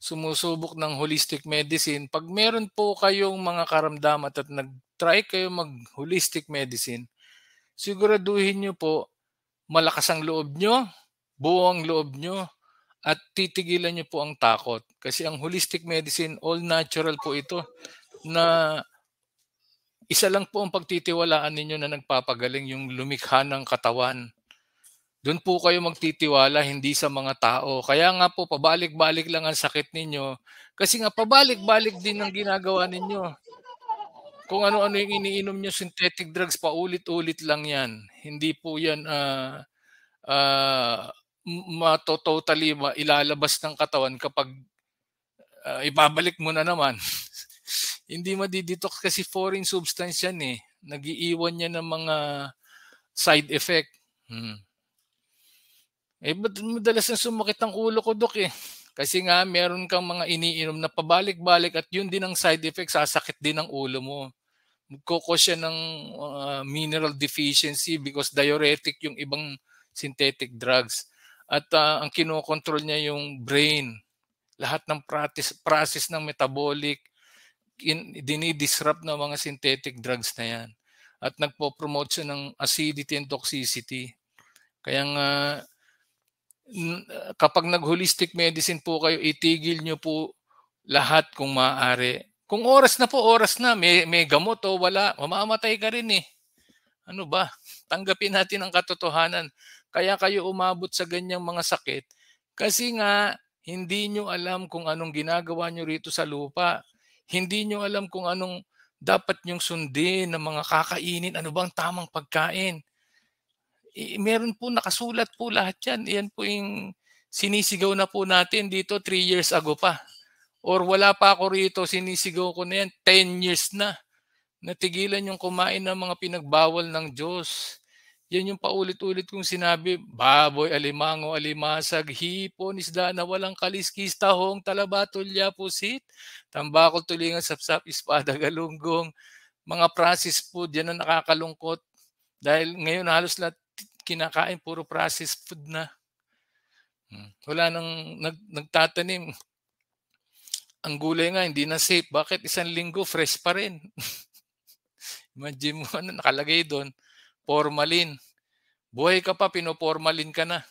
sumusubok ng holistic medicine, 'pag meron po kayong mga karamdaman at nag-try kayo mag-holistic medicine, siguraduhin niyo po malakas ang loob niyo, buo ang loob niyo, at titigilan niyo po ang takot. Kasi ang holistic medicine, all natural po ito na isa lang po ang pagtitiwalaan ninyo na nagpapagaling, yung lumikha ng katawan. Do'n po kayo magtitiwala, hindi sa mga tao. Kaya nga po pabalik-balik lang ang sakit ninyo, kasi nga pabalik-balik din ang ginagawa ninyo. Kung ano-ano yung iniinom niyo synthetic drugs, paulit-ulit lang 'yan. Hindi po 'yan, totally ilalabas ng katawan kapag, ibabalik mo na naman. Hindi madi-detox kasi foreign substance 'yan, eh. Nag-iiwan 'yan ng mga side effect. Hmm. Eh, ba't madalas na sumakit ang ulo ko, Dok, eh. Kasi nga meron kang mga iniinom na pabalik-balik at yun din ang side effect, sasakit din ang ulo mo. Magko-cause siya ng, mineral deficiency because diuretic yung ibang synthetic drugs. At, ang kinokontrol niya yung brain. Lahat ng process ng metabolic dinidisrupt ng mga synthetic drugs na yan. At nagpo-promote siya ng acidity and toxicity. Kaya nga kapag nag-holistic medicine po kayo, itigil nyo po lahat kung maaari. Kung oras na po, oras na. May gamot o wala, mamamatay ka rin eh. Ano ba? Tanggapin natin ang katotohanan. Kaya kayo umabot sa ganyang mga sakit. Kasi nga, hindi nyo alam kung anong ginagawa nyo rito sa lupa. Hindi nyo alam kung anong dapat nyong sundin ng mga kakainin. Ano bang tamang pagkain? Meron po nakasulat po lahat yan. Yan po yung sinisigaw na po natin dito 3 years ago pa. Or wala pa ako rito, sinisigaw ko na yan 10 years na. Natigilan yung kumain ng mga pinagbawal ng Diyos. Yan yung paulit-ulit kong sinabi, baboy, alimango, alimasag, hipon, isda na walang kaliskis, tahong, talaba, tulya, pusit, tambakol, tulingan, sapsap, espada, galunggong, mga processed food, yan ang nakakalungkot. Dahil ngayon halos lahat kinakain, puro processed food na. Wala nang nagtatanim. Ang gulay nga hindi na safe. Bakit 1 linggo fresh pa rin? Imagine mo ano nakalagay do'n, formalin. Buhay ka pa pino-formalin ka na.